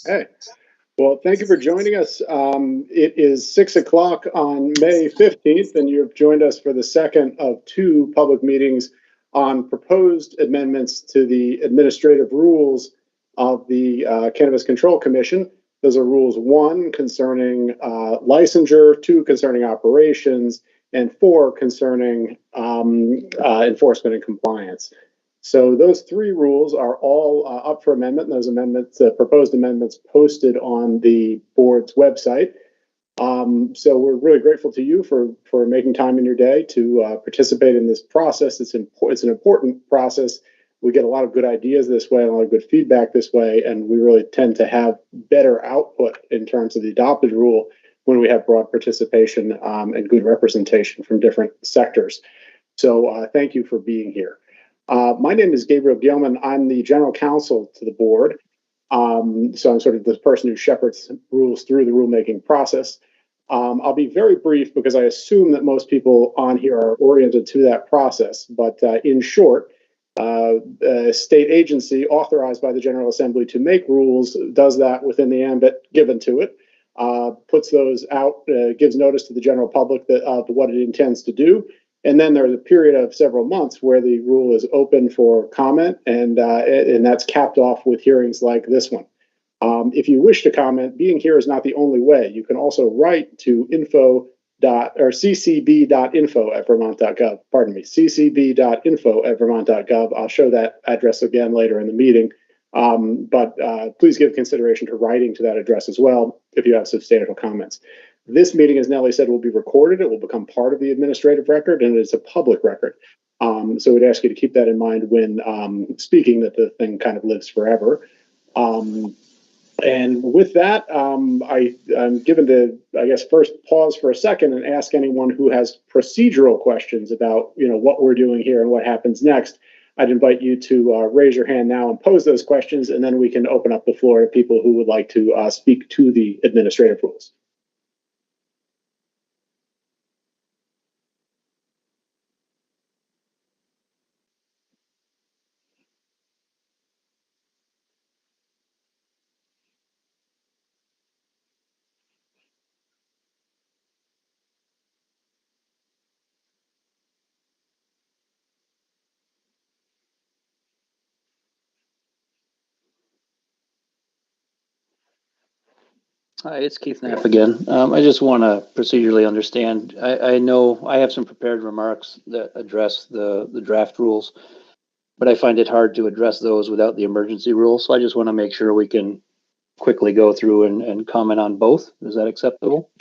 Hey, well, thank you for joining us. It is 6 o'clock on May 15th, and you've joined us for the second of two public meetings on proposed amendments to the administrative rules of the Cannabis Control Commission. Those are rules 1 concerning licensure, 2 concerning operations, and 4 concerning enforcement and compliance. So those 3 rules are all up for amendment. Those amendments, proposed amendments, posted on the board's website. So we're really grateful to you for making time in your day to participate in this process. It's an important process. We get a lot of good ideas this way and a lot of good feedback this way, and we really tend to have better output in terms of the adopted rule when we have broad participation and good representation from different sectors. So thank you for being here. My name is Gabriel Gilman. I'm the general counsel to the board. So I'm sort of the person who shepherds rules through the rulemaking process. I'll be very brief because I assume that most people on here are oriented to that process. But in short, a state agency authorized by the General Assembly to make rules does that within the ambit given to it, puts those out, gives notice to the general public that what it intends to do. And then there's a period of several months where the rule is open for comment, and that's capped off with hearings like this one. If you wish to comment, being here is not the only way. You can also write to ccb.info@vermont.gov. Pardon me, ccb.info@vermont.gov. I'll show that address again later in the meeting. But please give consideration to writing to that address as well if you have substantial comments. This meeting, as Nellie said, will be recorded. It will become part of the administrative record, and it's a public record. So we'd ask you to keep that in mind when speaking, that the thing kind of lives forever. And with that, I'm given to, I guess, first pause for a second and ask anyone who has procedural questions about, what we're doing here and what happens next. I'd invite you to raise your hand now and pose those questions, and then we can open up the floor to people who would like to speak to the administrative rules. Hi, it's Keith Knapp again. I just want to procedurally understand. I know I have some prepared remarks that address the draft rules, but I find it hard to address those without the emergency rule. So I just want to make sure we can quickly go through and comment on both. Is that acceptable?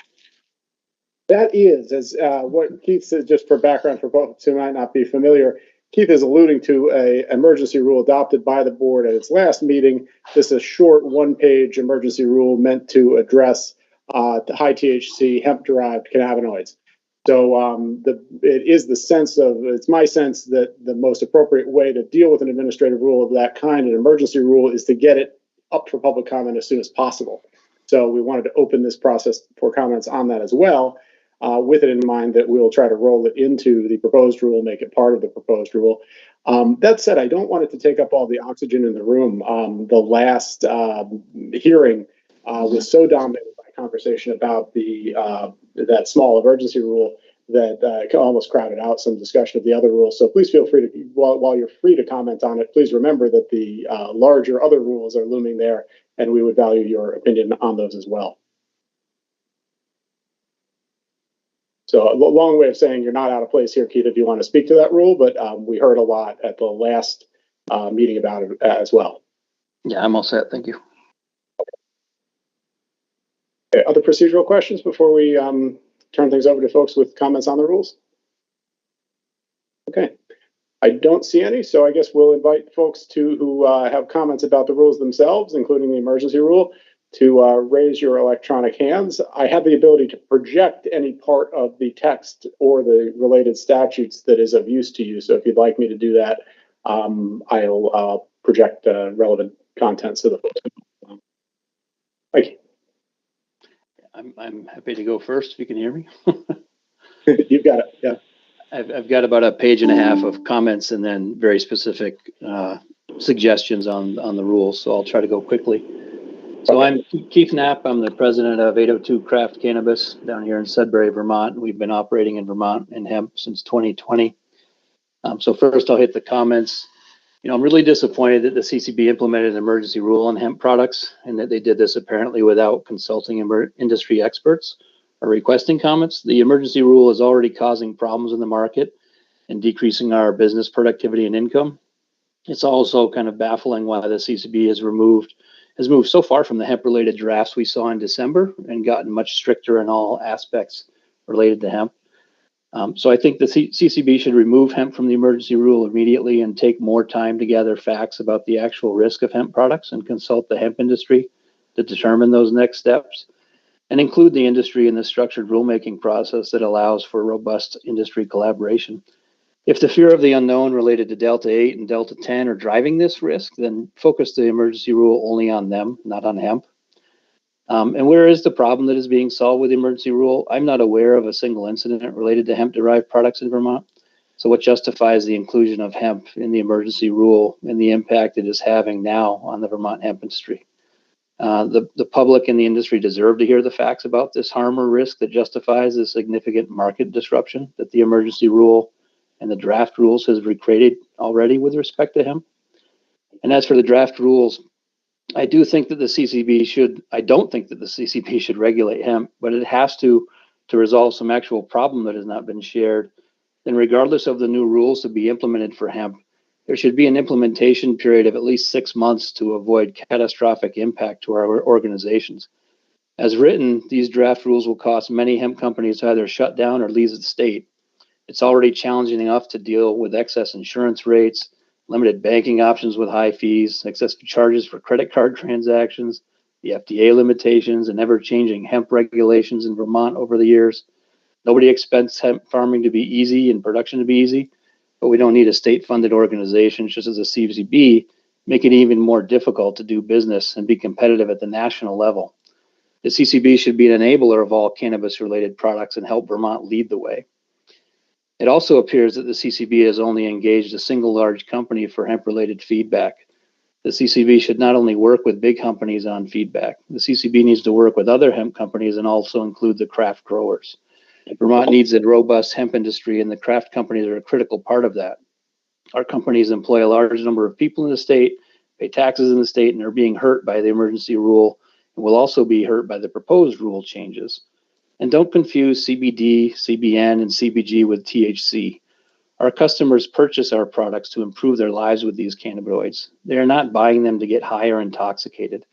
That is, as what Keith said, just for background for folks who might not be familiar, Keith is alluding to an emergency rule adopted by the board at its last meeting. This is a short one-page emergency rule meant to address high THC hemp-derived cannabinoids. So it's my sense that the most appropriate way to deal with an administrative rule of that kind, an emergency rule, is to get it up for public comment as soon as possible. So we wanted to open this process for comments on that as well. With it in mind that we'll try to roll it into the proposed rule, make it part of the proposed rule. That said, I don't want it to take up all the oxygen in the room. The last hearing was so dominated by conversation about that small emergency rule that it almost crowded out some discussion of the other rules. So please feel free to, while you're free to comment on it, please remember that the larger other rules are looming there, and we would value your opinion on those as well. So a long way of saying you're not out of place here, Keith, if you want to speak to that rule, but we heard a lot at the last meeting about it as well. Yeah, I'm all set. Thank you. Okay, other procedural questions before we turn things over to folks with comments on the rules? Okay, I don't see any, so I guess we'll invite folks who have comments about the rules themselves, including the emergency rule, to raise your electronic hands. I have the ability to project any part of the text or the related statutes that is of use to you. So if you'd like me to do that, I'll project relevant content so the folks can. Thank you. I'm happy to go first if you can hear me. You've got it, yeah. I've got about a page and a half of comments and then very specific suggestions on the rules, so I'll try to go quickly. So I'm Keith Knapp. I'm the president of 802 Craft Cannabis down here in Sudbury, Vermont. We've been operating in Vermont in hemp since 2020. So first I'll hit the comments. I'm really disappointed that the CCB implemented an emergency rule on hemp products and that they did this apparently without consulting industry experts or requesting comments. The emergency rule is already causing problems in the market and decreasing our business productivity and income. It's also kind of baffling why the CCB has moved so far from the hemp-related drafts we saw in December and gotten much stricter in all aspects related to hemp. So I think the CCB should remove hemp from the emergency rule immediately and take more time to gather facts about the actual risk of hemp products and consult the hemp industry to determine those next steps, and include the industry in the structured rulemaking process that allows for robust industry collaboration. If the fear of the unknown related to Delta 8 and Delta 10 are driving this risk, then focus the emergency rule only on them, not on hemp. And where is the problem that is being solved with the emergency rule? I'm not aware of a single incident related to hemp-derived products in Vermont. So what justifies the inclusion of hemp in the emergency rule and the impact it is having now on the Vermont hemp industry? The public and the industry deserve to hear the facts about this harm or risk that justifies the significant market disruption that the emergency rule and the draft rules has recreated already with respect to hemp. And as for the draft rules, I don't think that the CCB should regulate hemp, but it has to resolve some actual problem that has not been shared. Then regardless of the new rules to be implemented for hemp, there should be an implementation period of at least 6 months to avoid catastrophic impact to our organizations. As written, these draft rules will cost many hemp companies to either shut down or leave the state. It's already challenging enough to deal with excess insurance rates, limited banking options with high fees, excessive charges for credit card transactions, the FDA limitations, and ever-changing hemp regulations in Vermont over the years. Nobody expects hemp farming to be easy and production to be easy, but we don't need a state-funded organization such as the CCB make it even more difficult to do business and be competitive at the national level. The CCB should be an enabler of all cannabis-related products and help Vermont lead the way. It also appears that the CCB has only engaged a single large company for hemp-related feedback. The CCB should not only work with big companies on feedback. The CCB needs to work with other hemp companies and also include the craft growers. Vermont needs a robust hemp industry, and the craft companies are a critical part of that. Our companies employ a large number of people in the state, pay taxes in the state, and are being hurt by the emergency rule, and will also be hurt by the proposed rule changes. And don't confuse CBD, CBN, and CBG with THC. Our customers purchase our products to improve their lives with these cannabinoids. They are not buying them to get high or intoxicated.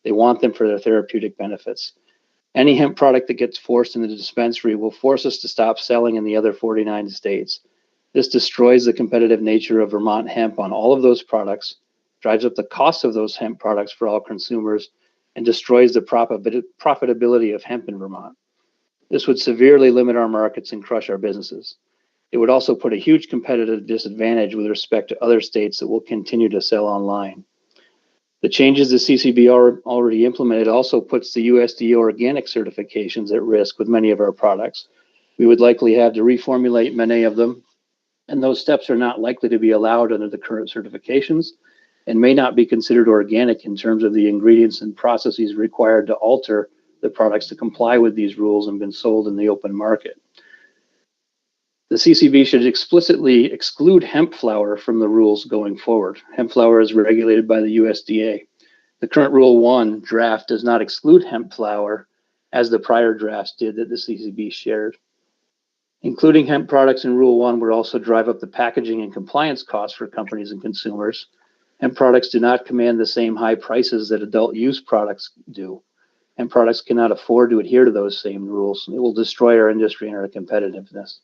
They want them for their therapeutic benefits. Any hemp product that gets forced in the dispensary will force us to stop selling in the other 49 states. This destroys the competitive nature of Vermont hemp on all of those products, drives up the cost of those hemp products for all consumers, and destroys the profitability of hemp in Vermont. This would severely limit our markets and crush our businesses. It would also put a huge competitive disadvantage with respect to other states that will continue to sell online. The changes the CCB already implemented also puts the USDA organic certifications at risk with many of our products. We would likely have to reformulate many of them, and those steps are not likely to be allowed under the current certifications and may not be considered organic in terms of the ingredients and processes required to alter the products to comply with these rules and been sold in the open market. The CCB should explicitly exclude hemp flower from the rules going forward. Hemp flower is regulated by the USDA. The current Rule 1 draft does not exclude hemp flower as the prior drafts did that the CCB shared. Including hemp products in Rule 1 would also drive up the packaging and compliance costs for companies and consumers. Hemp products do not command the same high prices that adult use products do. And products cannot afford to adhere to those same rules. It will destroy our industry and our competitiveness.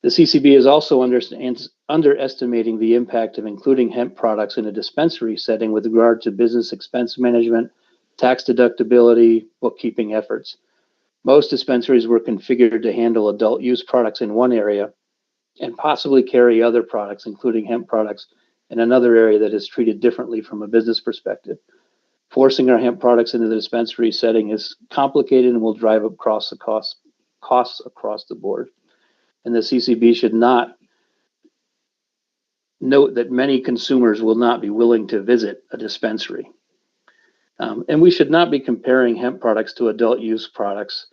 The CCB is also underestimating the impact of including hemp products in a dispensary setting with regard to business expense management, tax deductibility, bookkeeping efforts. Most dispensaries were configured to handle adult use products in one area and possibly carry other products, including hemp products, in another area that is treated differently from a business perspective. Forcing our hemp products into the dispensary setting is complicated and will drive up costs across the board. and the CCB should not note that many consumers will not be willing to visit a dispensary. And we should not be comparing hemp products to adult use products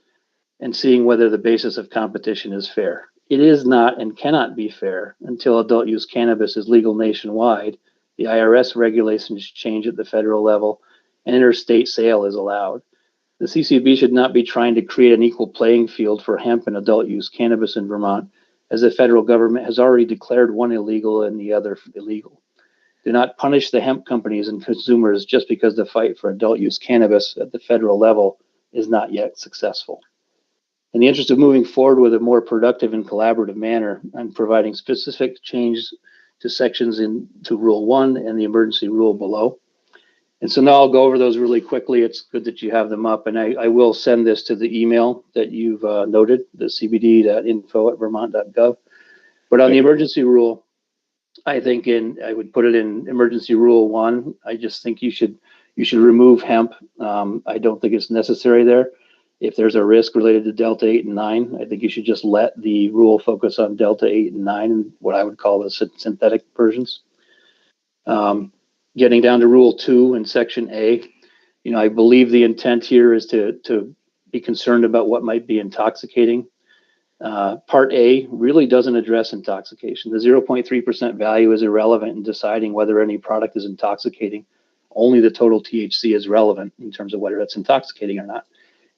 and seeing whether the basis of competition is fair. It is not and cannot be fair until adult use cannabis is legal nationwide, the IRS regulations change at the federal level, and interstate sale is allowed. The CCB should not be trying to create an equal playing field for hemp and adult use cannabis in Vermont, as the federal government has already declared one illegal and the other illegal. Do not punish the hemp companies and consumers just because the fight for adult use cannabis at the federal level is not yet successful. In the interest of moving forward with a more productive and collaborative manner, I'm providing specific changes to sections into Rule 1 and the emergency rule below. And so now I'll go over those really quickly. It's good that you have them up, and I will send this to the email that you've noted, the cbd.info@vermont.gov. But on the emergency rule, I think I would put it in emergency rule 1. I just think you should remove hemp. I don't think it's necessary there. If there's a risk related to Delta 8 and 9, I think you should just let the rule focus on Delta 8 and 9 and what I would call the synthetic versions. Getting down to Rule 2 in Section A, I believe the intent here is to be concerned about what might be intoxicating. Part A really doesn't address intoxication. The 0.3% value is irrelevant in deciding whether any product is intoxicating. Only the total THC is relevant in terms of whether it's intoxicating or not.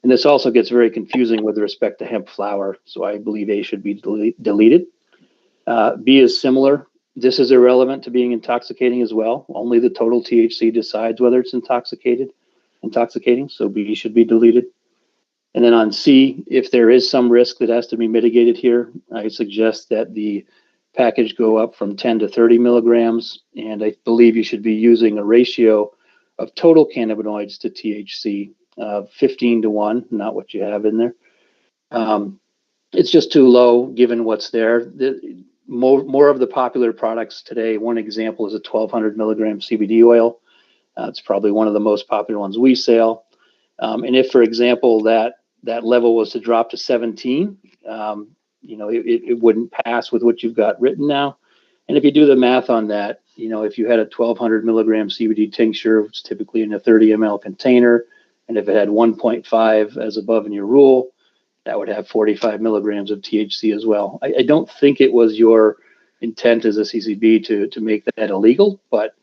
And this also gets very confusing with respect to hemp flower, so I believe A should be deleted. B is similar. This is irrelevant to being intoxicating as well. Only the total THC decides whether it's intoxicating, so B should be deleted. And then on C, if there is some risk that has to be mitigated here, I suggest that the package go up from 10 to 30 milligrams, and I believe you should be using a ratio of total cannabinoids to THC of 15 to 1, not what you have in there. It's just too low given what's there. More of the popular products today, one example is a 1200 milligram CBD oil. It's probably one of the most popular ones we sell. And if, for example, that level was to drop to 17, it wouldn't pass with what you've got written now. And if you do the math on that, if you had a 1200 milligram CBD tincture, it's typically in a 30 ml container, and if it had 1.5 as above in your rule, that would have 45 milligrams of THC as well. I don't think it was your intent as a CCB to make that illegal, but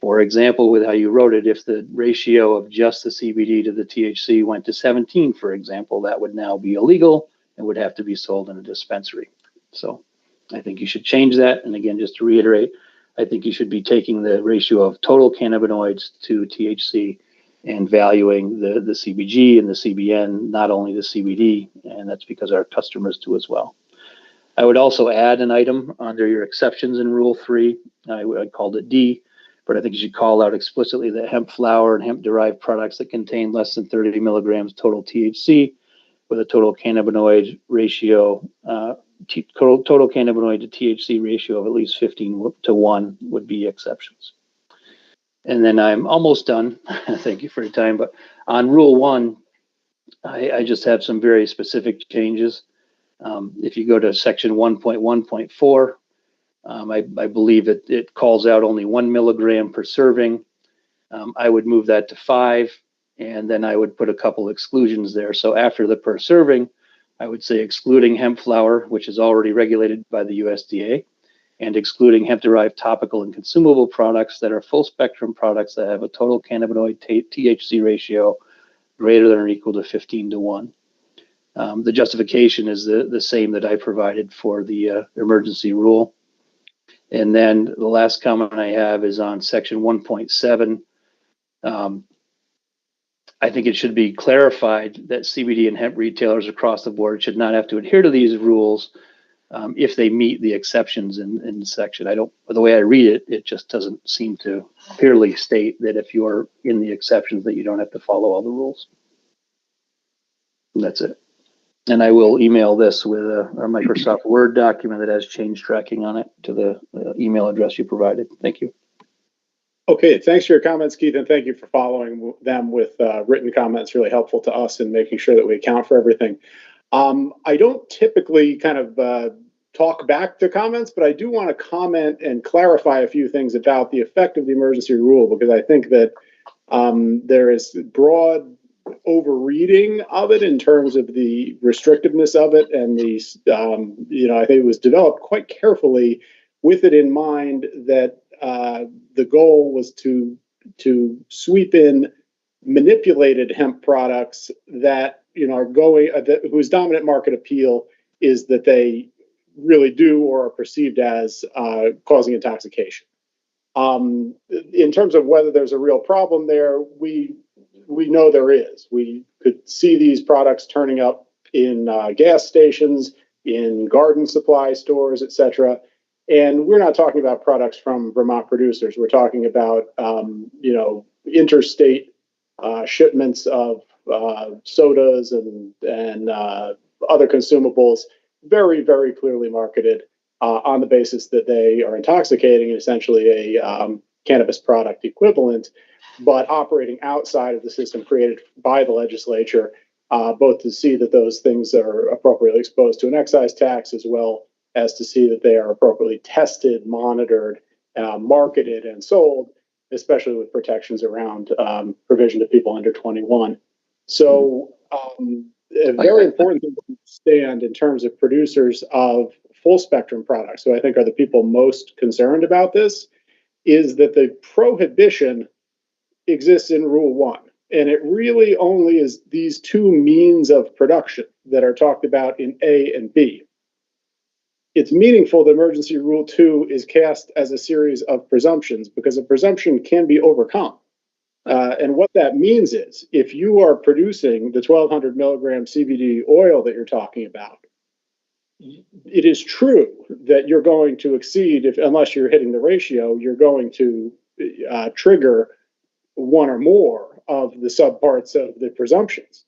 for example, with how you wrote it, if the ratio of just the CBD to the THC went to 17, for example, that would now be illegal and would have to be sold in a dispensary. So I think you should change that. And again, just to reiterate, I think you should be taking the ratio of total cannabinoids to THC and valuing the CBG and the CBN, not only the CBD, and that's because our customers do as well. I would also add an item under your exceptions in Rule 3. I called it D, but I think you should call out explicitly that hemp flower and hemp-derived products that contain less than 30 milligrams total THC with a total cannabinoid ratio, total cannabinoid to THC ratio of at least 15 to 1 would be exceptions. And then I'm almost done. Thank you for your time. But on Rule 1, I just have some very specific changes. If you go to Section 1.1.4, I believe it calls out only 1 milligram per serving. I would move that to 5, and then I would put a couple exclusions there. So after the per serving, I would say excluding hemp flower, which is already regulated by the USDA, and excluding hemp-derived topical and consumable products that are full-spectrum products that have a total cannabinoid THC ratio greater than or equal to 15 to 1. The justification is the same that I provided for the emergency rule. And then the last comment I have is on Section 1.7. I think it should be clarified that CBD and hemp retailers across the board should not have to adhere to these rules if they meet the exceptions in the section. The way I read it, it just doesn't seem to clearly state that if you are in the exceptions that you don't have to follow all the rules. And that's it. And I will email this with a Microsoft Word document that has change tracking on it to the email address you provided. Thank you. Okay, thanks for your comments, Keith, and thank you for following them with written comments. Really helpful to us in making sure that we account for everything. I don't typically kind of talk back to comments, but I do want to comment and clarify a few things about the effect of the emergency rule, because I think that there is broad overreading of it in terms of the restrictiveness of it, and the I think it was developed quite carefully with it in mind that the goal was to sweep in manipulated hemp products that are going whose dominant market appeal is that they really do or are perceived as causing intoxication. In terms of whether there's a real problem there, we know there is. We could see these products turning up in gas stations, in garden supply stores, etc. And we're not talking about products from Vermont producers. We're talking about interstate shipments of sodas and other consumables, very, very clearly marketed on the basis that they are intoxicating, essentially a cannabis product equivalent, but operating outside of the system created by the legislature, both to see that those things are appropriately exposed to an excise tax, as well as to see that they are appropriately tested, monitored, marketed, and sold, especially with protections around provision to people under 21. So a very important thing to understand in terms of producers of full spectrum products, who I think are the people most concerned about this, is that the prohibition exists in Rule 1. And it really only is these two means of production that are talked about in A and B. It's meaningful that Emergency Rule 2 is cast as a series of presumptions, because a presumption can be overcome. And what that means is, if you are producing the 1,200 milligram CBD oil that you're talking about, it is true that you're going to exceed, unless you're hitting the ratio, you're going to trigger one or more of the subparts of the presumptions.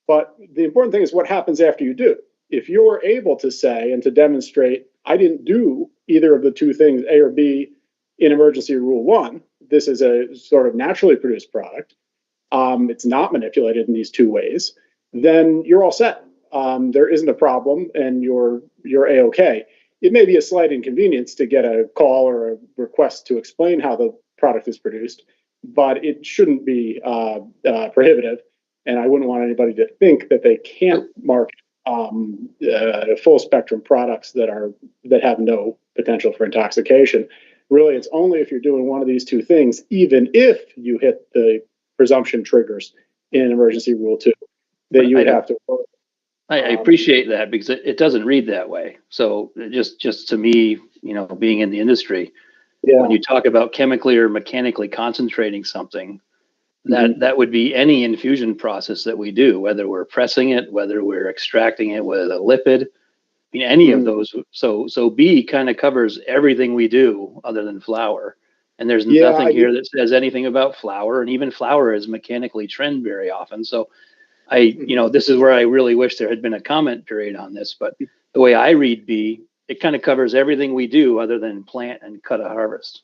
But the important thing is what happens after you do. If you're able to say and to demonstrate, I didn't do either of the two things, A or B, in Emergency Rule 1, this is a sort of naturally produced product, it's not manipulated in these two ways, then you're all set. There isn't a problem, and you're A-OK. It may be a slight inconvenience to get a call or a request to explain how the product is produced, but it shouldn't be prohibitive. And I wouldn't want anybody to think that they can't market full spectrum products that have no potential for intoxication. Really, it's only if you're doing one of these two things, even if you hit the presumption triggers in Emergency Rule 2, that you would have to work. I appreciate that, because it doesn't read that way. So just to me, being in the industry, when you talk about chemically or mechanically concentrating something, that would be any infusion process that we do, whether we're pressing it, whether we're extracting it with a lipid, any of those. So B kind of covers everything we do other than flour. And there's nothing here that says anything about flour, and even flour is mechanically trimmed very often. So this is where I really wish there had been a comment period on this, but the way I read B, it kind of covers everything we do other than plant and cut a harvest.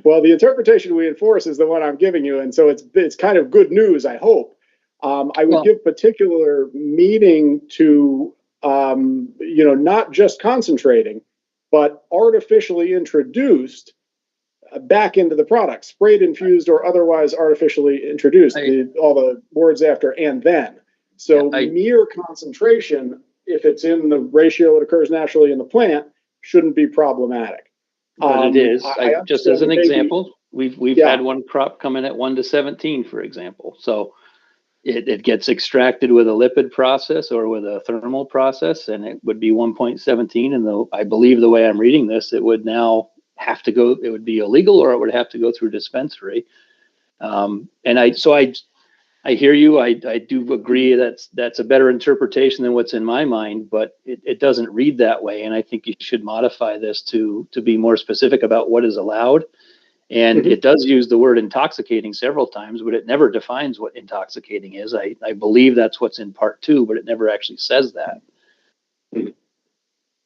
Well, the interpretation we enforce is the one I'm giving you, and so it's kind of good news, I hope. I would give particular meaning to not just concentrating, but artificially introduced back into the product, sprayed, infused, or otherwise artificially introduced. All the words after "and then." So mere concentration, if it's in the ratio it occurs naturally in the plant, shouldn't be problematic. But it is. Just as an example, we've had one crop come in at 1:17, for example. So it gets extracted with a lipid process or with a thermal process, and it would be 1.17. And I believe the way I'm reading this, it would now have to go. It would be illegal, or it would have to go through dispensary. I hear you. I do agree that's a better interpretation than what's in my mind, but it doesn't read that way. And I think you should modify this to be more specific about what is allowed. And it does use the word intoxicating several times, but it never defines what intoxicating is. I believe that's what's in Part 2, but it never actually says that.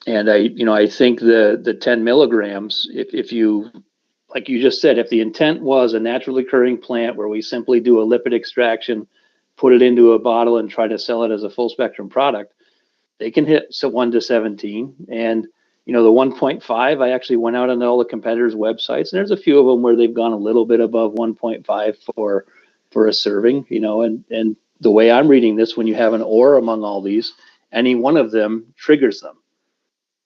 And I think the 10 milligrams, if you, like you just said, if the intent was a naturally occurring plant where we simply do a lipid extraction, put it into a bottle and try to sell it as a full spectrum product, they can hit 1 to 17. And, the 1.5, I actually went out on all the competitors' websites, and there's a few of them where they've gone a little bit above 1.5 for a serving, and the way I'm reading this, when you have an or among all these, any one of them triggers them.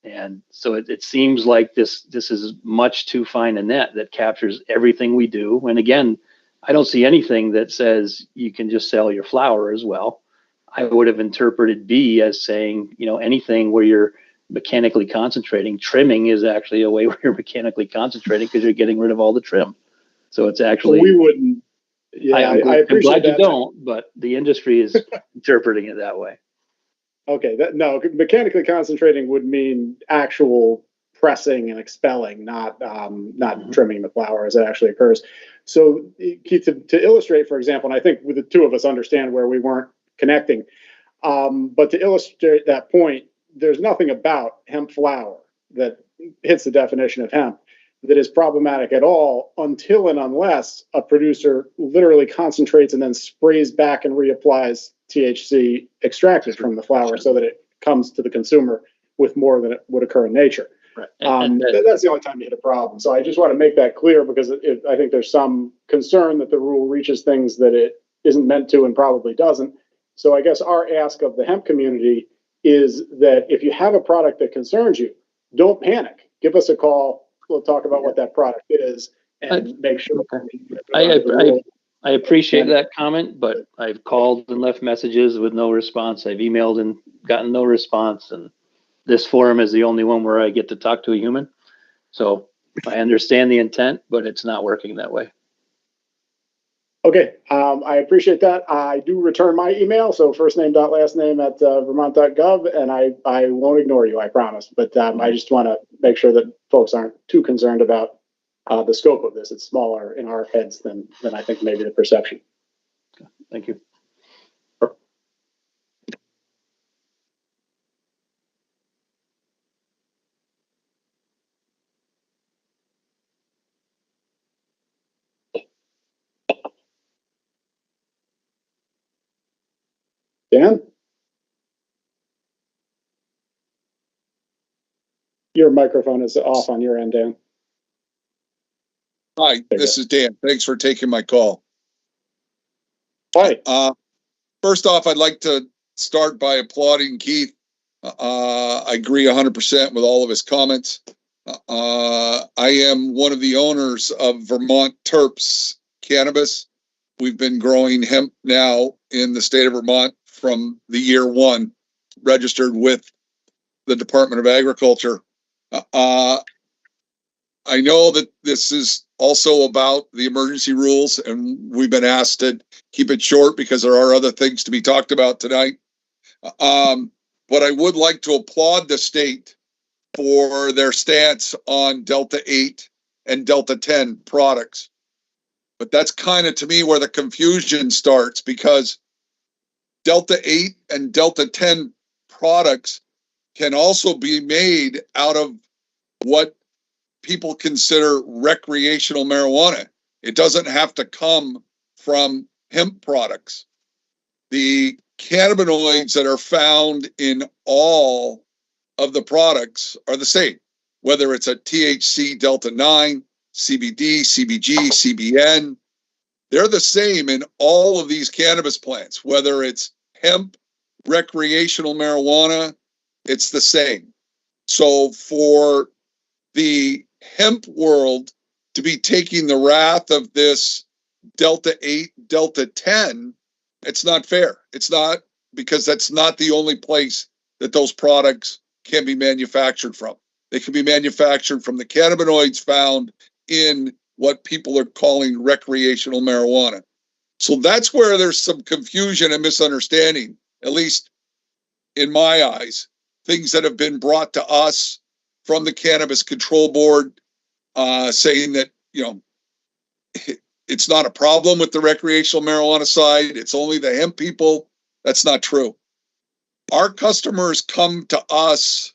And so it seems like this is much too fine a net that captures everything we do. And again, I don't see anything that says you can just sell your flour as well. I would have interpreted B as saying, anything where you're mechanically concentrating. Trimming is actually a way where you're mechanically concentrating because you're getting rid of all the trim. So it's actually, we wouldn't. Yeah, I appreciate I'm glad that. you don't, but the industry is interpreting it that way. Okay, no, mechanically concentrating would mean actual pressing and expelling, not trimming the flour as it actually occurs. So, Keith, to illustrate, for example, and I think the two of us understand where we weren't connecting, but to illustrate that point, there's nothing about hemp flour that hits the definition of hemp that is problematic at all until and unless a producer literally concentrates and then sprays back and reapplies THC extracted from the flour so that it comes to the consumer with more than it would occur in nature. Right. That's the only time you hit a problem. So I just want to make that clear because I think there's some concern that the rule reaches things that it isn't meant to and probably doesn't. So I guess our ask of the hemp community is that if you have a product that concerns you, don't panic. Give us a call. We'll talk about what that product is and make sure. Okay. I appreciate that comment, but I've called and left messages with no response. I've emailed and gotten no response. And this forum is the only one where I get to talk to a human. So I understand the intent, but it's not working that way. Okay, I appreciate that. I do return my email, so firstname.lastname at vermont.gov, and I won't ignore you, I promise. But I just want to make sure that folks aren't too concerned about the scope of this. It's smaller in our heads than I think maybe the perception. Thank you. Dan? Your microphone is off on your end, Dan. Hi, this is Dan. Thanks for taking my call. Hi. First off, I'd like to start by applauding Keith. I agree 100% with all of his comments. I am one of the owners of Vermont Terps Cannabis. We've been growing hemp now in the state of Vermont from the year one, registered with the Department of Agriculture. I know that this is also about the emergency rules, and we've been asked to keep it short because there are other things to be talked about tonight. But I would like to applaud the state for their stance on Delta 8 and Delta 10 products. But that's kind of, to me, where the confusion starts, because Delta 8 and Delta 10 products can also be made out of what people consider recreational marijuana. It doesn't have to come from hemp products. The cannabinoids that are found in all of the products are the same, whether it's a THC Delta 9, CBD, CBG, CBN. They're the same in all of these cannabis plants, whether it's hemp, recreational marijuana, it's the same. So for the hemp world to be taking the wrath of this Delta 8, Delta 10, it's not fair. It's not, because that's not the only place that those products can be manufactured from. They can be manufactured from the cannabinoids found in what people are calling recreational marijuana. So that's where there's some confusion and misunderstanding, at least in my eyes. Things that have been brought to us from the Cannabis Control Board, saying that, it's not a problem with the recreational marijuana side, it's only the hemp people. That's not true. Our customers come to us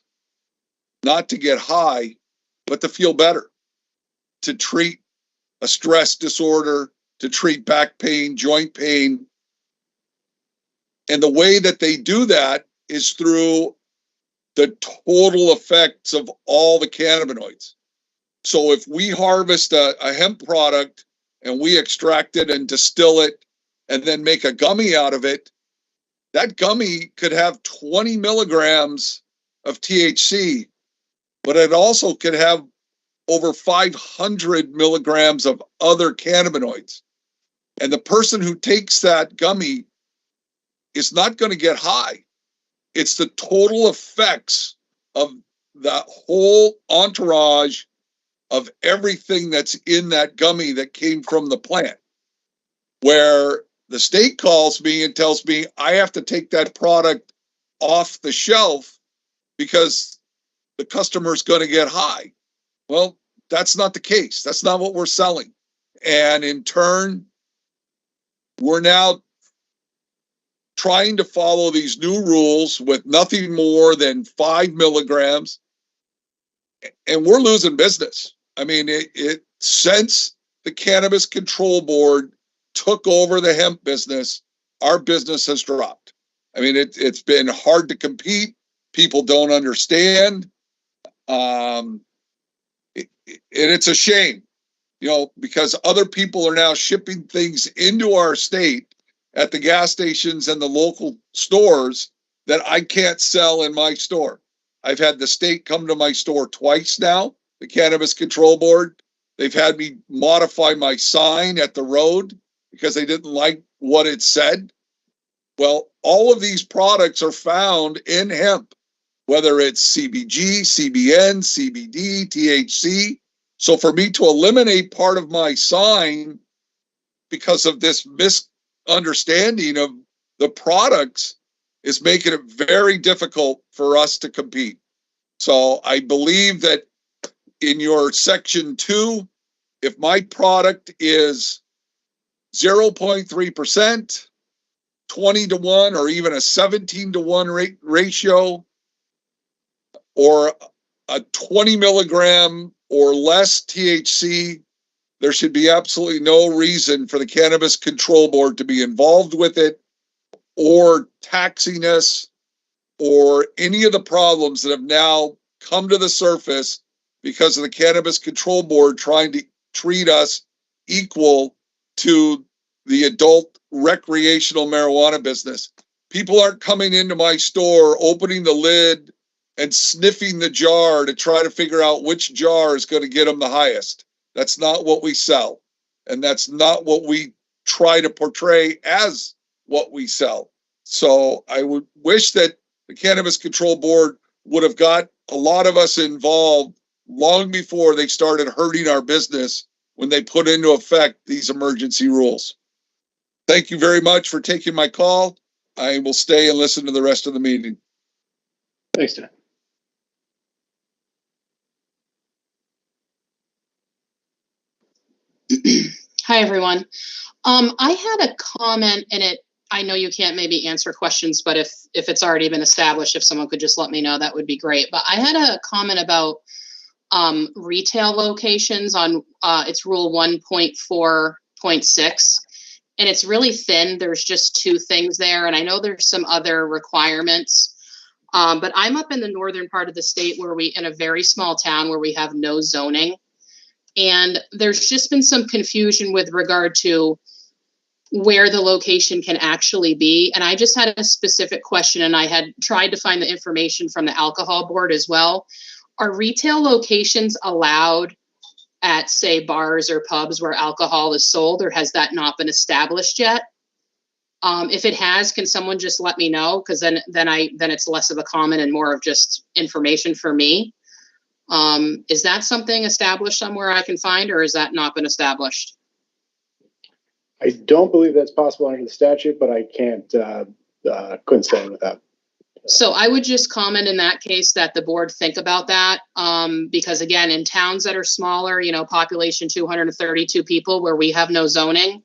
not to get high, but to feel better, to treat a stress disorder, to treat back pain, joint pain. And the way that they do that is through the total effects of all the cannabinoids. So if we harvest a hemp product and we extract it and distill it and then make a gummy out of it, that gummy could have 20 milligrams of THC, but it also could have over 500 milligrams of other cannabinoids. And the person who takes that gummy is not going to get high. It's the total effects of that whole entourage of everything that's in that gummy that came from the plant. Where the state calls me and tells me I have to take that product off the shelf because the customer's going to get high. Well, that's not the case. That's not what we're selling. And in turn, we're now trying to follow these new rules with nothing more than 5 milligrams, and we're losing business. I mean, since the Cannabis Control Board took over the hemp business, our business has dropped. I mean, it's been hard to compete. People don't understand. And it's a shame, because other people are now shipping things into our state at the gas stations and the local stores that I can't sell in my store. I've had the state come to my store twice now, the Cannabis Control Board. They've had me modify my sign at the road because they didn't like what it said. Well, all of these products are found in hemp, whether it's CBG, CBN, CBD, THC. So for me to eliminate part of my sign because of this misunderstanding of the products is making it very difficult for us to compete. So I believe that in your section 2, if my product is 0.3%, 20 to 1, or even a 17 to 1 ratio, or a 20 milligram or less THC, there should be absolutely no reason for the Cannabis Control Board to be involved with it or taxing us or any of the problems that have now come to the surface because of the Cannabis Control Board trying to treat us equal to the adult recreational marijuana business. People aren't coming into my store, opening the lid and sniffing the jar to try to figure out which jar is going to get them the highest. That's not what we sell. And that's not what we try to portray as what we sell. So I would wish that the Cannabis Control Board would have got a lot of us involved long before they started hurting our business when they put into effect these emergency rules. Thank you very much for taking my call. I will stay and listen to the rest of the meeting. Thanks, Dan. Hi, everyone. I had a comment, and I know you can't maybe answer questions, but if it's already been established, if someone could just let me know, that would be great. But I had a comment about retail locations on it's rule 1.4.6, and it's really thin. There's just 2 things there, and I know there's some other requirements. But I'm up in the northern part of the state in a very small town where we have no zoning. And there's just been some confusion with regard to where the location can actually be. And I just had a specific question, and I had tried to find the information from the alcohol board as well. Are retail locations allowed at, say, bars or pubs where alcohol is sold, or has that not been established yet? If it has, can someone just let me know? Because then it's less of a comment and more of just information for me. Is that something established somewhere I can find, or has that not been established? I don't believe that's possible under the statute, but I couldn't say with that. So I would just comment in that case that the board think about that, because again, in towns that are smaller, population 232 people where we have no zoning,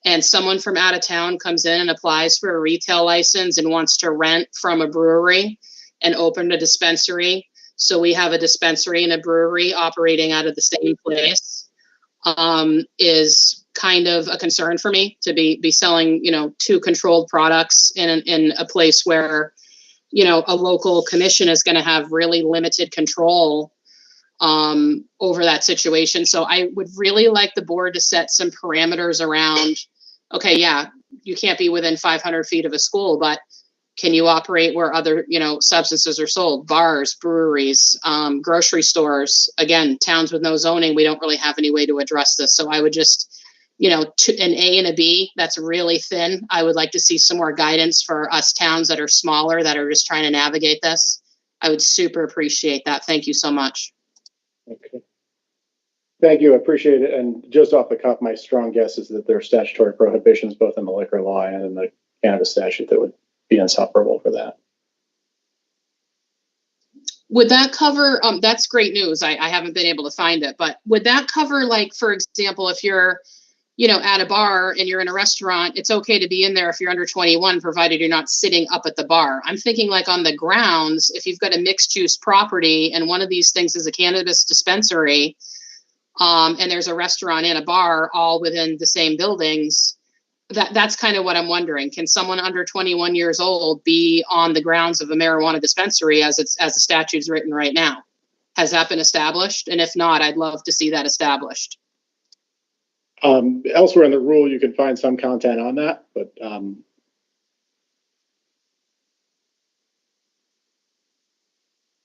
and someone from out of town comes in and applies for a retail license and wants to rent from a brewery and open a dispensary. So we have a dispensary and a brewery operating out of the same place, is kind of a concern for me to be selling, 2 controlled products in a place where a local commission is going to have really limited control over that situation. So I would really like the board to set some parameters around, okay, yeah, you can't be within 500 feet of a school, but can you operate where other, substances are sold? Bars, breweries, grocery stores. Again, towns with no zoning, we don't really have any way to address this. So I would just, an A and a B, that's really thin. I would like to see some more guidance for us towns that are smaller, that are just trying to navigate this. I would super appreciate that. Thank you so much. Okay. Thank you. I appreciate it. And just off the cuff, my strong guess is that there are statutory prohibitions both in the liquor law and in the cannabis statute that would be insufferable for that. Would that cover, that's great news. I haven't been able to find it, but would that cover, like, for example, if you're, at a bar and you're in a restaurant, it's okay to be in there if you're under 21, provided you're not sitting up at the bar. I'm thinking like on the grounds, if you've got a mixed use property and one of these things is a cannabis dispensary, and there's a restaurant and a bar all within the same buildings, that's kind of what I'm wondering. Can someone under 21 years old be on the grounds of a marijuana dispensary as the statute's written right now? Has that been established? And if not, I'd love to see that established. Elsewhere in the rule, you can find some content on that, but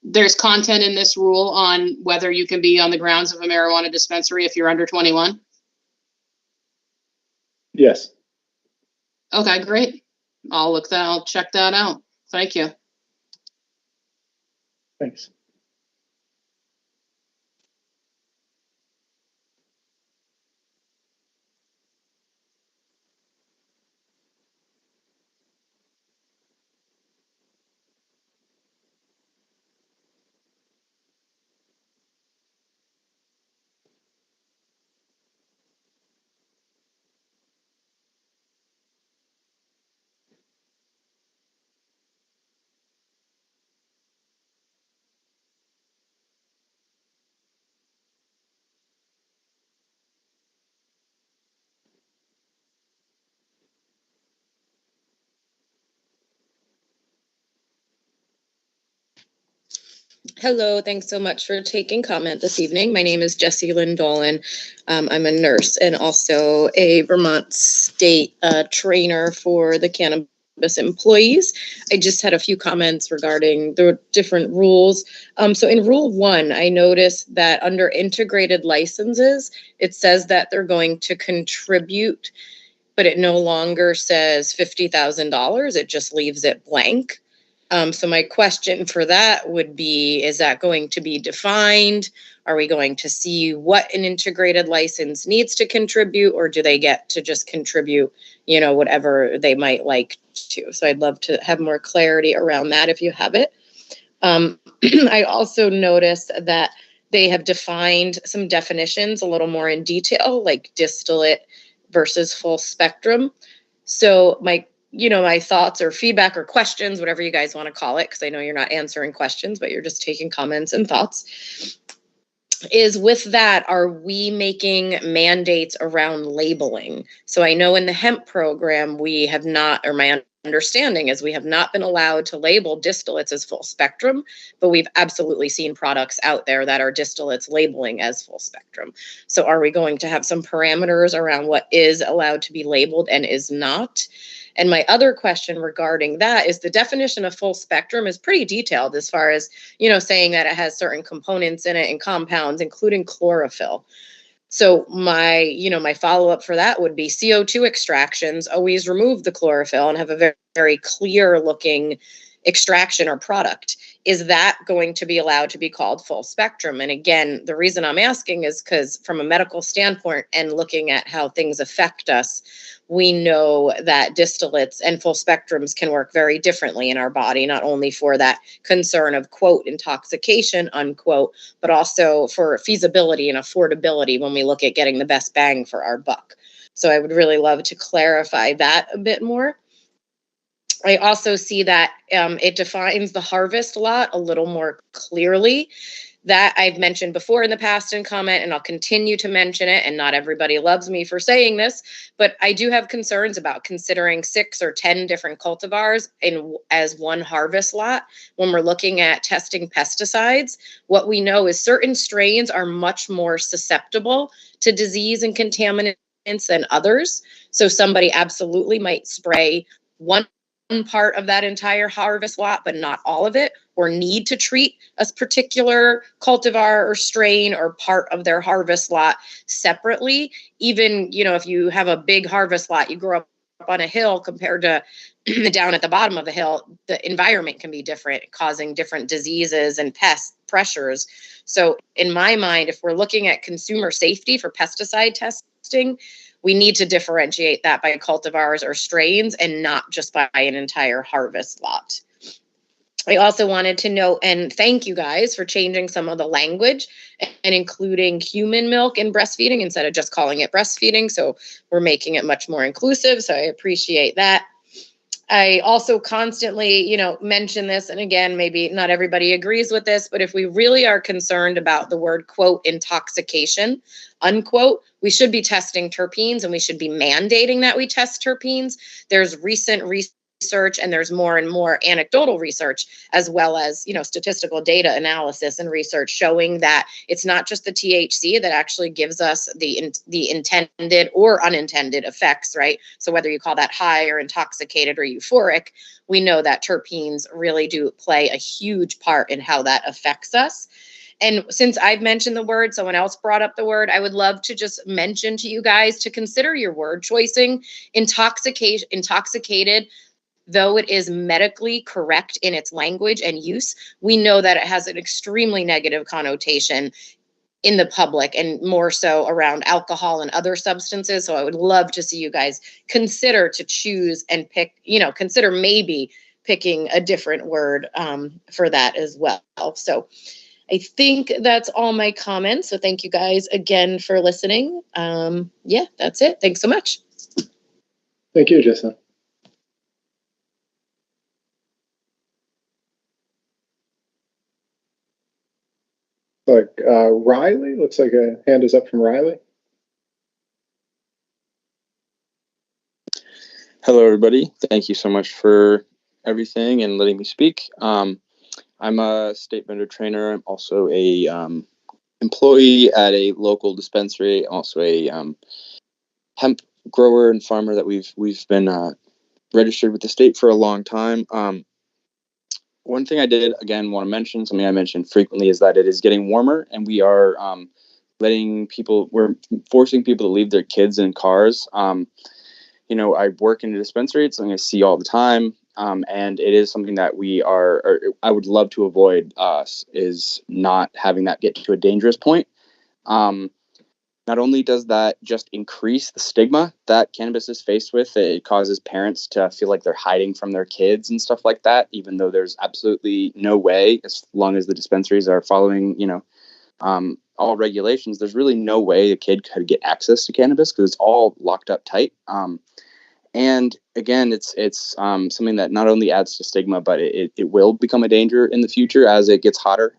there's content in this rule on whether you can be on the grounds of a marijuana dispensary if you're under 21? Yes. Okay, great. I'll check that out. Thank you. Thanks. Hello, thanks so much for taking comment this evening. My name is Jessie Lynn Dolan. I'm a nurse and also a Vermont State trainer for the cannabis employees. I just had a few comments regarding the different rules. So in Rule 1, I noticed that under integrated licenses, it says that they're going to contribute, but it no longer says $50,000. It just leaves it blank. So my question for that would be, is that going to be defined? Are we going to see what an integrated license needs to contribute, or do they get to just contribute, whatever they might like to? So I'd love to have more clarity around that if you have it. I also noticed that they have defined some definitions a little more in detail, like distillate versus full spectrum. So my thoughts or feedback or questions, whatever you guys want to call it, because I know you're not answering questions, but you're just taking comments and thoughts, is with that, are we making mandates around labeling? So I know in the hemp program, we have not, or my understanding is we have not been allowed to label distillates as full spectrum, but we've absolutely seen products out there that are distillates labeling as full spectrum. So are we going to have some parameters around what is allowed to be labeled and is not? And my other question regarding that is the definition of full spectrum is pretty detailed as far as, saying that it has certain components in it and compounds, including chlorophyll. So my follow-up for that would be CO2 extractions always remove the chlorophyll and have a very, very clear looking extraction or product. Is that going to be allowed to be called full spectrum? And again, the reason I'm asking is because from a medical standpoint and looking at how things affect us, we know that distillates and full spectrums can work very differently in our body, not only for that concern of, quote, intoxication, unquote, but also for feasibility and affordability when we look at getting the best bang for our buck. So I would really love to clarify that a bit more. I also see that it defines the harvest lot a little more clearly. That I've mentioned before in the past in comment, and I'll continue to mention it. And not everybody loves me for saying this, but I do have concerns about considering 6 or 10 different cultivars as one harvest lot when we're looking at testing pesticides. What we know is certain strains are much more susceptible to disease and contaminants than others. So somebody absolutely might spray one part of that entire harvest lot, but not all of it, or need to treat a particular cultivar or strain or part of their harvest lot separately. Even, if you have a big harvest lot, you grow up on a hill compared to down at the bottom of the hill, the environment can be different, causing different diseases and pest pressures. So in my mind, if we're looking at consumer safety for pesticide testing, we need to differentiate that by cultivars or strains and not just by an entire harvest lot. I also wanted to note and thank you guys for changing some of the language and including human milk in breastfeeding instead of just calling it breastfeeding. So we're making it much more inclusive. So I appreciate that. I also constantly, mention this, and again, maybe not everybody agrees with this, but if we really are concerned about the word, quote, intoxication, unquote, we should be testing terpenes and we should be mandating that we test terpenes. There's recent research and there's more and more anecdotal research, as well as, statistical data analysis and research showing that it's not just the THC that actually gives us the intended or unintended effects, right? So whether you call that high or intoxicated or euphoric, we know that terpenes really do play a huge part in how that affects us. And since I've mentioned the word, someone else brought up the word, I would love to just mention to you guys to consider your word choicing. Intoxicated, though it is medically correct in its language and use, we know that it has an extremely negative connotation in the public and more so around alcohol and other substances. So I would love to see you guys consider to choose and pick, consider maybe picking a different word for that as well. So I think that's all my comments. So thank you guys again for listening. Yeah, that's it. Thanks so much. Thank you, Jessa. Riley, looks like a hand is up from Riley. Hello, everybody. Thank you so much for everything and letting me speak. I'm a state vendor trainer. I'm also a employee at a local dispensary. Also a hemp grower and farmer that we've been registered with the state for a long time. One thing I did again want to mention, something I mentioned frequently, is that it is getting warmer, and we are we're forcing people to leave their kids in cars. I work in a dispensary. It's something I see all the time. And it is something that I would love to avoid is not having that get to a dangerous point. Not only does that just increase the stigma that cannabis is faced with, it causes parents to feel like they're hiding from their kids and stuff like that, even though there's absolutely no way, as long as the dispensaries are following, all regulations, there's really no way a kid could get access to cannabis because it's all locked up tight. And again, it's something that not only adds to stigma, but it will become a danger in the future as it gets hotter.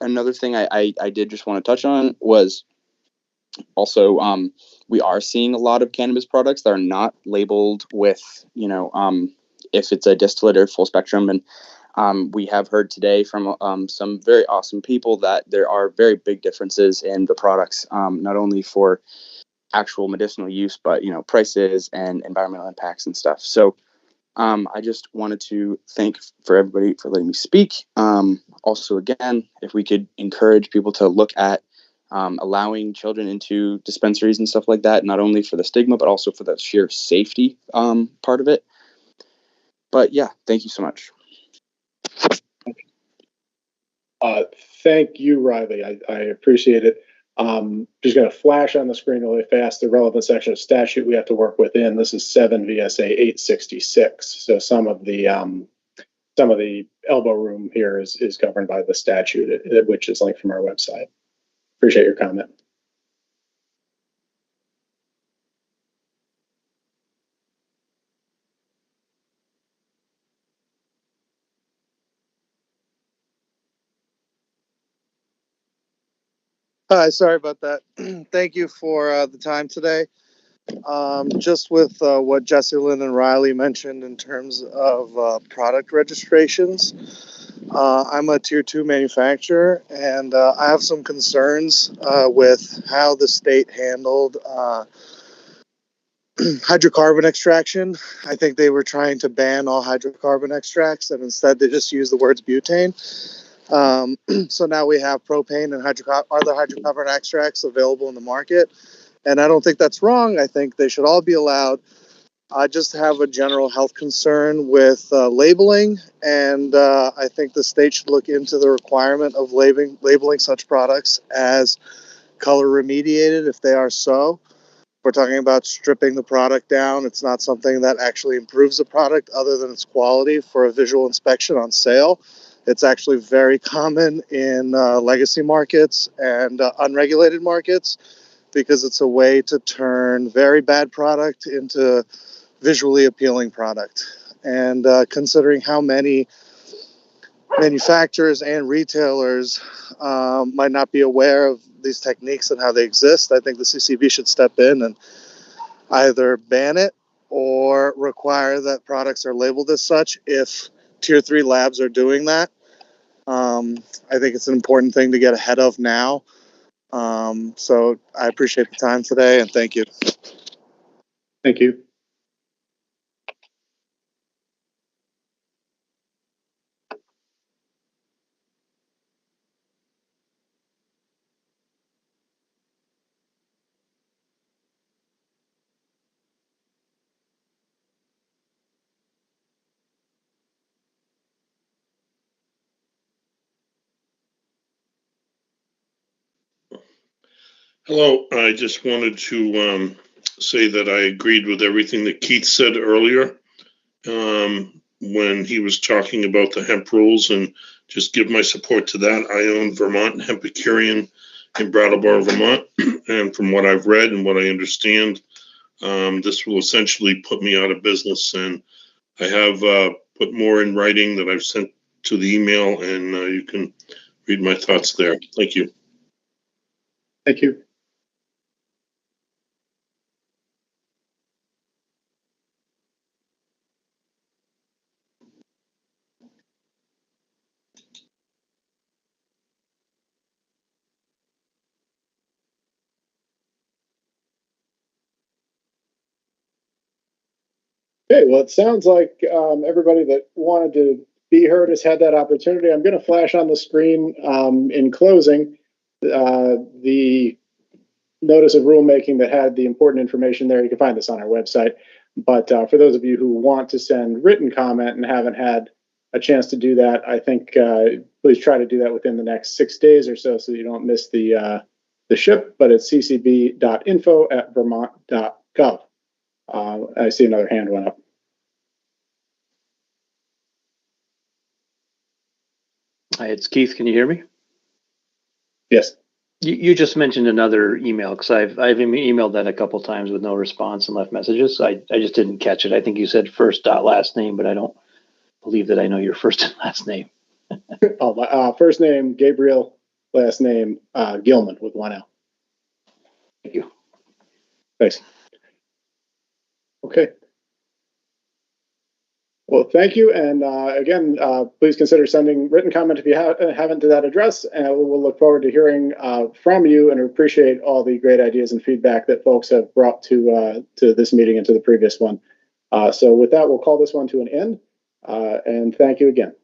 Another thing I did just want to touch on was also we are seeing a lot of cannabis products that are not labeled with, if it's a distillate or full spectrum. And we have heard today from some very awesome people that there are very big differences in the products, not only for actual medicinal use, but prices and environmental impacts and stuff. So I just wanted to thank for everybody for letting me speak. Also, again, if we could encourage people to look at allowing children into dispensaries and stuff like that, not only for the stigma, but also for the sheer safety part of it. But yeah, thank you so much. Thank you, Riley. I appreciate it. Just going to flash on the screen really fast the relevant section of statute we have to work within. This is 7 VSA 866. So some of the elbow room here is governed by the statute, which is linked from our website. Appreciate your comment. Hi, sorry about that. Thank you for the time today. Just with what Jesse Lynn and Riley mentioned in terms of product registrations, I'm a tier 2 manufacturer, and I have some concerns with how the state handled hydrocarbon extraction. I think they were trying to ban all hydrocarbon extracts, and instead they just used the words butane. So now we have propane and other hydrocarbon extracts available in the market. And I don't think that's wrong. I think they should all be allowed. I just have a general health concern with labeling. And I think the state should look into the requirement of labeling such products as color remediated if they are so. We're talking about stripping the product down. It's not something that actually improves the product other than its quality for a visual inspection on sale. It's actually very common in legacy markets and unregulated markets because it's a way to turn very bad product into visually appealing product. And considering how many manufacturers and retailers might not be aware of these techniques and how they exist, I think the CCB should step in and either ban it or require that products are labeled as such if tier 3 labs are doing that. I think it's an important thing to get ahead of now. So I appreciate the time today and thank you. Thank you. Hello, I just wanted to say that I agreed with everything that Keith said earlier when he was talking about the hemp rules, and just give my support to that. I own Vermont Hempicurean in Brattleboro, Vermont, and from what I've read and what I understand, this will essentially put me out of business. And I have put more in writing that I've sent to the email, and you can read my thoughts there. Thank you. Thank you. Okay, well, it sounds like everybody that wanted to be heard has had that opportunity. I'm going to flash on the screen in closing the notice of rulemaking that had the important information there. You can find this on our website. But for those of you who want to send written comment and haven't had a chance to do that, I think please try to do that within the next 6 days or so you don't miss the ship. But it's ccb.info@vermont.gov. I see another hand went up. Hi, it's Keith. Can you hear me? Yes. You just mentioned another email, because I've emailed that a couple times with no response and left messages. I just didn't catch it. I think you said first dot last name, but I don't believe that I know your first and last name. Oh, my first name Gabriel, last name Gilman with 1 L. Thank you. Thanks. Okay. Well, thank you. And again, please consider sending written comment if you haven't to that address. And we'll look forward to hearing from you, and appreciate all the great ideas and feedback that folks have brought to this meeting and to the previous one. So with that, we'll call this one to an end. And thank you again.